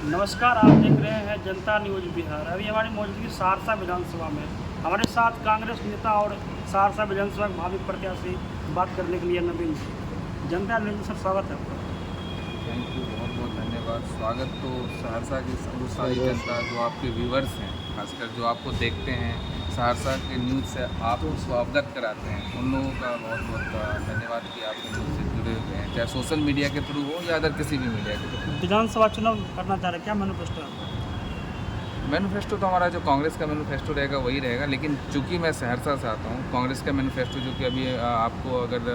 नमस्कार, आप देख रहे हैं जनता न्यूज़ बिहार। अभी हमारी मौजूदगी सहरसा विधानसभा में। हमारे साथ कांग्रेस नेता और सहरसा विधानसभा के भावी प्रत्याशी बात करने के लिए नवीन जी। जनता न्यूज़ में सर स्वागत है आपका। थैंक यू, बहुत बहुत धन्यवाद। स्वागत तो सहरसा की वो सारी जनता जो आपके व्यूवर्स हैं, खासकर जो आपको देखते हैं, सहरसा के न्यूज़ से आप उसको अवगत कराते हैं, उन लोगों का बहुत बहुत धन्यवाद कि आप न्यूज़ से जुड़े हुए हैं, चाहे सोशल मीडिया के थ्रू हो या अदर किसी भी मीडिया के थ्रू। विधानसभा चुनाव करना चाह रहे हैं, क्या मैनिफेस्टो है? मैनिफेस्टो तो हमारा जो कांग्रेस का मैनिफेस्टो रहेगा वही रहेगा, लेकिन चूंकि मैं सहरसा से आता हूँ, कांग्रेस का मैनिफेस्टो जो कि अभी आपको अगर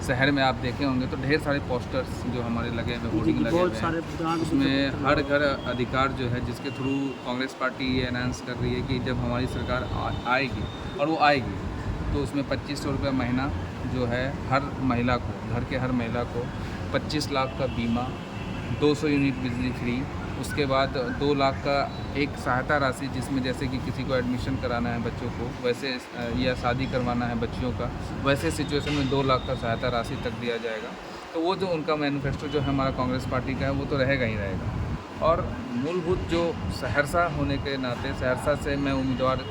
शहर में आप देखे होंगे तो ढेर सारे पोस्टर्स जो हमारे लगे हुए, होर्डिंग लगे हुए हैं, उसमें हर घर अधिकार जो है, जिसके थ्रू कांग्रेस पार्टी ये अनाउंस कर रही है कि जब हमारी सरकार आएगी, और वो आएगी, तो उसमें 2500 रुपये महीना जो है हर महिला को, घर के हर महिला को 25 लाख का बीमा, 200 यूनिट बिजली फ्री, उसके बाद 2 लाख का एक सहायता राशि, जिसमें जैसे कि किसी को एडमिशन कराना है बच्चों को, वैसे या शादी करवाना है बच्चियों का, वैसे सिचुएशन में 2 लाख का सहायता राशि तक दिया जाएगा। तो वो जो उनका मैनिफेस्टो जो है हमारा कांग्रेस पार्टी का है, वो तो रहेगा ही रहेगा। और मूलभूत जो सहरसा होने के नाते, सहरसा से मैं उम्मीदवार,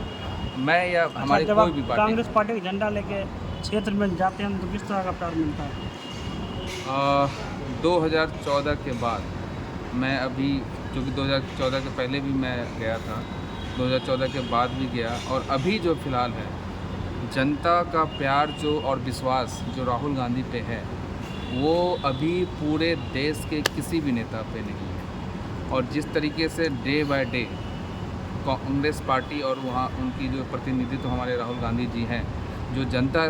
मैं या हमारी जब कोई आप भी पार्टी, कांग्रेस पार्टी का झंडा लेके क्षेत्र में जाते हैं तो किस तरह का प्यार मिलता है? 2014 के बाद मैं अभी, क्योंकि 2014 के पहले भी मैं गया था, 2014 के बाद भी गया, और अभी जो फ़िलहाल है, जनता का प्यार जो और विश्वास जो राहुल गांधी पे है, वो अभी पूरे देश के किसी भी नेता पे नहीं है। और जिस तरीके से day by day Congress party और वहाँ उनकी जो प्रतिनिधित्व हमारे राहुल गांधी जी हैं, जो जनता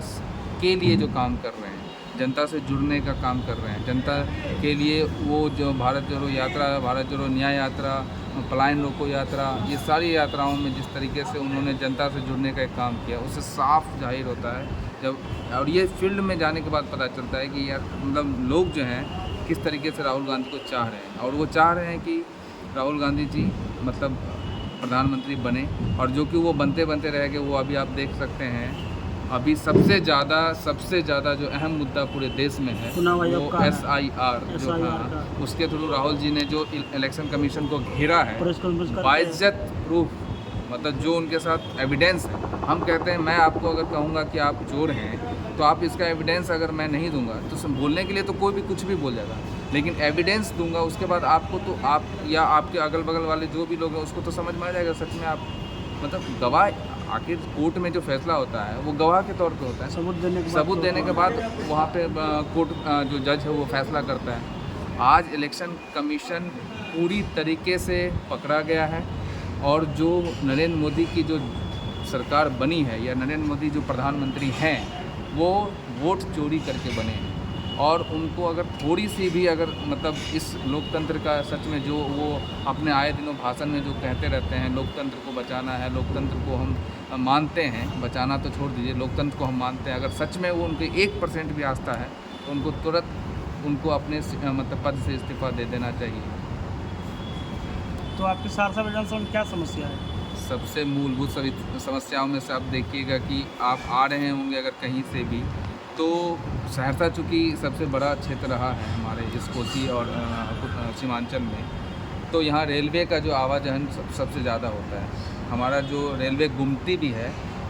के लिए जो काम कर रहे हैं, जनता से जुड़ने का काम कर रहे हैं, जनता के लिए वो जो भारत जोड़ो यात्रा, भारत जोड़ो न्याय यात्रा, पलायन रोको यात्रा, ये सारी यात्राओं में जिस तरीके से उन्होंने जनता से जुड़ने का एक काम किया, उससे साफ जाहिर होता है जब, और ये फील्ड में जाने के बाद पता चलता है कि यार मतलब लोग जो हैं किस तरीके से राहुल गांधी को चाह रहे हैं, और वो चाह रहे हैं कि राहुल गांधी जी मतलब प्रधानमंत्री बने, और जो कि वो बनते बनते रह गए। वो अभी आप देख सकते हैं, अभी सबसे ज़्यादा जो अहम मुद्दा पूरे देश में है, वो SIR जो था, उसके थ्रू राहुल जी ने जो इलेक्शन कमीशन को घेरा है, बाइज्जत प्रूफ, मतलब जो उनके साथ एविडेंस है। हम कहते हैं, मैं आपको अगर कहूँगा कि आप चोर हैं, तो आप इसका एविडेंस अगर मैं नहीं दूंगा तो बोलने के लिए तो कोई भी कुछ भी बोल जाएगा, लेकिन एविडेंस दूंगा उसके बाद आपको, तो आप या आपके अगल बगल वाले जो भी लोग हैं उसको तो समझ में आ जाएगा सच में आप, मतलब गवाह, आखिर कोर्ट में जो फैसला होता है वो गवाह के तौर पे होता है, सबूत देने के बाद वहाँ पे कोर्ट जो जज है वो फैसला करता है। आज इलेक्शन कमीशन पूरी तरीके से पकड़ा गया है, और जो नरेंद्र मोदी की जो सरकार बनी है, या नरेंद्र मोदी जो प्रधानमंत्री हैं, वो वोट चोरी करके बने हैं। और उनको अगर थोड़ी सी भी अगर मतलब इस लोकतंत्र का सच में, जो वो अपने आए दिनों भाषण में जो कहते रहते हैं, लोकतंत्र को बचाना है, लोकतंत्र को हम मानते हैं, बचाना तो छोड़ दीजिए, लोकतंत्र को हम मानते हैं, अगर सच में वो उनके 1% भी आस्था है तो उनको तुरंत उनको अपने मतलब पद से इस्तीफा दे देना चाहिए। तो आपकी सहरसा विधानसभा में क्या समस्या है? सबसे मूलभूत सभी समस्याओं में से आप देखिएगा कि आप आ रहे होंगे अगर कहीं से भी, तो सहरसा चूँकि सबसे बड़ा क्षेत्र रहा है हमारे इस कोसी और सीमांचल में, तो यहाँ रेलवे का जो आवाजाही सबसे ज़्यादा होता है। हमारा जो रेलवे गुमती भी है,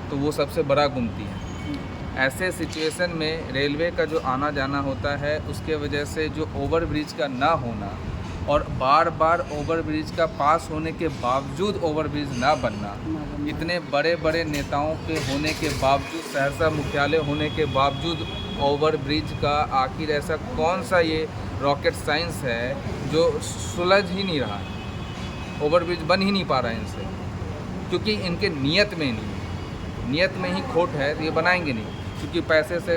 तो वो सबसे बड़ा गुमती है। ऐसे सिचुएशन में रेलवे का जो आना जाना होता है, उसके वजह से जो ओवरब्रिज का ना होना, और बार बार ओवरब्रिज का पास होने के बावजूद ओवरब्रिज ना बनना, इतने बड़े बड़े नेताओं के होने के बावजूद, सहरसा मुख्यालय होने के बावजूद ओवरब्रिज का आखिर ऐसा कौन सा ये रॉकेट साइंस है जो सुलझ ही नहीं रहा है, ओवरब्रिज बन ही नहीं पा रहा है इनसे, क्योंकि इनके नियत में नहीं है, नियत में ही खोट है, तो ये बनाएंगे नहीं, क्योंकि पैसे से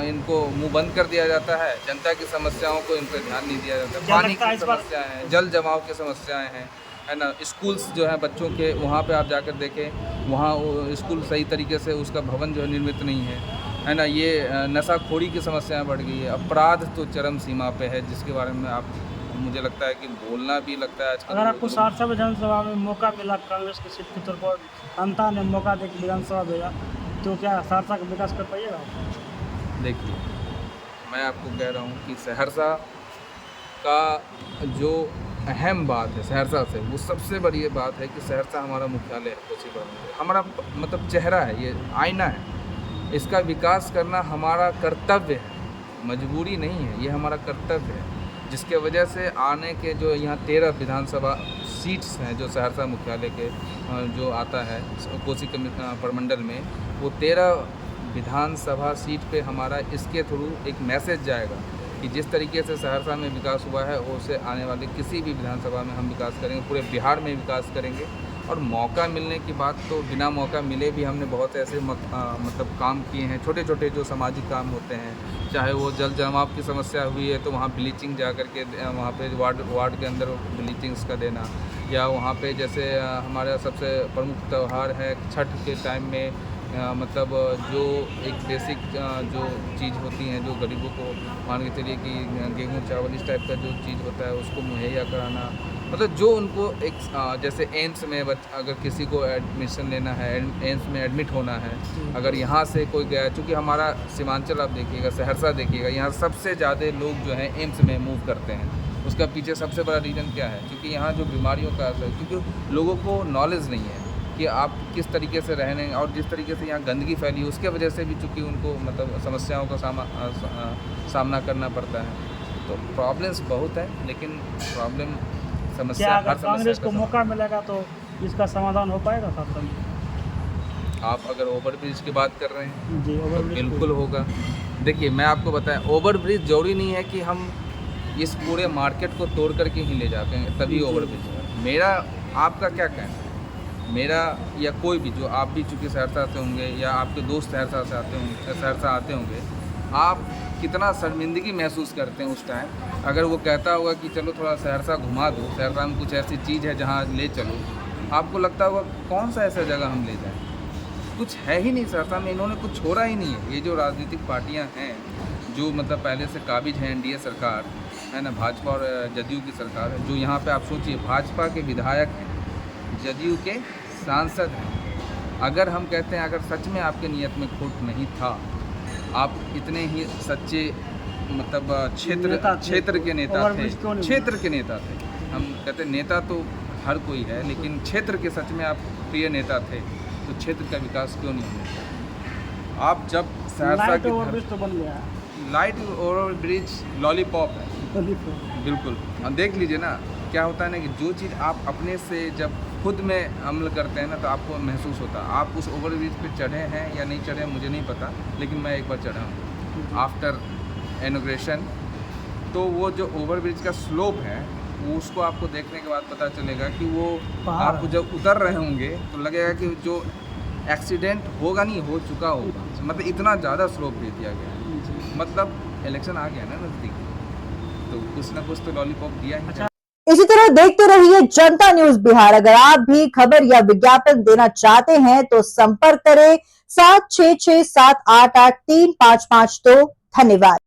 इनको मुंह बंद कर दिया जाता है, जनता की समस्याओं को इन पर ध्यान नहीं दिया जाता। पानी की समस्याएं हैं, जल जमाव की समस्याएं हैं, है ना, स्कूल्स जो हैं बच्चों के, वहाँ पे आप जाकर देखें, वहाँ स्कूल सही तरीके से उसका भवन जो है निर्मित नहीं है ना, ये नशाखोरी की समस्याएं बढ़ गई है, अपराध तो चरम सीमा पे है, जिसके बारे में आप, मुझे लगता है कि बोलना भी लगता है आजकल। अगर आपको सहरसा विधानसभा में मौका मिला, कांग्रेस की सीट के तौर पर जनता ने मौका देकर विधानसभा भेजा, तो क्या सहरसा का विकास कर पाइएगा? देखिए, मैं आपको कह रहा हूँ कि सहरसा का जो अहम बात है सहरसा से, वो सबसे बड़ी ये बात है कि सहरसा हमारा मुख्यालय है कोसी परमंडल, हमारा मतलब चेहरा है, ये आईना है। इसका विकास करना हमारा कर्तव्य है, मजबूरी नहीं है, ये हमारा कर्तव्य है। जिसके वजह से आने के जो यहाँ 13 विधानसभा सीट्स हैं जो सहरसा मुख्यालय के जो आता है कोसी परमंडल में, वो 13 विधानसभा सीट पे हमारा इसके थ्रू एक मैसेज जाएगा कि जिस तरीके से सहरसा में विकास हुआ है उससे आने वाले किसी भी विधानसभा में हम विकास करेंगे, पूरे बिहार में विकास करेंगे। और मौका मिलने की बात तो बिना मौका मिले भी हमने बहुत ऐसे मतलब काम किए हैं, छोटे छोटे जो सामाजिक काम होते हैं, चाहे वो जल जमाव की समस्या हुई है तो वहाँ ब्लीचिंग जा कर के वहाँ पे वार्ड के अंदर ब्लीचिंग्स का देना, या वहाँ पे जैसे हमारा सबसे प्रमुख त्यौहार है छठ के टाइम में मतलब जो एक बेसिक जो चीज़ होती हैं जो गरीबों को मान के चलिए कि गेहूँ चावल इस टाइप का जो चीज़ होता है उसको मुहैया कराना, मतलब जो उनको एक जैसे एम्स में अगर किसी को एडमिशन लेना है, एम्स में एडमिट होना है, अगर यहाँ से कोई गया, चूँकि हमारा सीमांचल आप देखिएगा, सहरसा देखिएगा, यहाँ सबसे ज़्यादा लोग जो हैं एम्स में मूव करते हैं। उसका पीछे सबसे बड़ा रीज़न क्या है? क्योंकि यहाँ जो बीमारियों का असर, क्योंकि लोगों को नॉलेज नहीं है कि आप किस तरीके से रहने, और जिस तरीके से यहाँ गंदगी फैली है उसके वजह से भी चूँकि उनको मतलब समस्याओं का सामना करना पड़ता है। तो प्रॉब्लम्स बहुत है, लेकिन प्रॉब्लम समस्या क्या हर अगर कांग्रेस को समस्या मौका मिलेगा तो इसका समाधान हो पाएगा शासन में? आप अगर ओवरब्रिज की बात कर रहे हैं जी, तो ओवरब्रिज बिल्कुल होगा। देखिए मैं आपको बताएं, ओवरब्रिज जरूरी नहीं है कि हम इस पूरे मार्केट को तोड़ करके ही ले जाते हैं तभी ओवरब्रिज। मेरा आपका क्या कहना है, मेरा या कोई भी जो आप भी चूँकि सहरसा से होंगे या आपके दोस्त सहरसा से सहरसा आते होंगे, आप कितना शर्मिंदगी महसूस करते हैं उस टाइम अगर वो कहता होगा कि चलो थोड़ा सहरसा घुमा दो, सहरसा में कुछ ऐसी चीज़ है जहाँ ले चलो, आपको लगता होगा कौन सा ऐसा जगह हम ले जाएं? कुछ है ही नहीं सहरसा में, इन्होंने कुछ छोड़ा ही नहीं है। ये जो राजनीतिक पार्टियां हैं जो मतलब पहले से काबिज हैं, एनडीए सरकार है ना, भाजपा और जदयू की सरकार है, जो यहाँ पे आप सोचिए भाजपा के विधायक हैं, जदयू के सांसद हैं। अगर हम कहते हैं अगर सच में आपके नियत में खोट नहीं था, आप इतने ही सच्चे मतलब क्षेत्र के नेता थे, क्षेत्र के नेता थे, हम कहते नेता तो हर कोई है, लेकिन क्षेत्र के सच में आप प्रिय नेता थे, तो क्षेत्र का विकास क्यों नहीं हुआ? आप जब सहरसा की ओवरब्रिज तो बन गया, लाइट ओवरब्रिज लॉलीपॉप है, बिल्कुल। अब देख लीजिए ना क्या होता है ना कि जो चीज़ आप अपने से जब खुद में अमल करते हैं ना तो आपको महसूस होता है। आप उस ओवरब्रिज पे चढ़े हैं या नहीं चढ़े मुझे नहीं पता, लेकिन मैं एक बार चढ़ा हूँ आफ्टर इनॉग्रेशन। तो वो जो ओवरब्रिज का स्लोप है वो उसको आपको देखने के बाद पता चलेगा कि वो आप जब उतर रहे होंगे तो लगेगा कि जो एक्सीडेंट होगा नहीं हो चुका होगा, मतलब इतना ज़्यादा स्लोप दे दिया गया है। मतलब इलेक्शन आ गया ना नज़दीक, तो कुछ ना कुछ तो लॉलीपॉप दिया ही। इसी तरह देखते रहिए जनता न्यूज बिहार। अगर आप भी खबर या विज्ञापन देना चाहते हैं तो संपर्क करें 7667883552। धन्यवाद।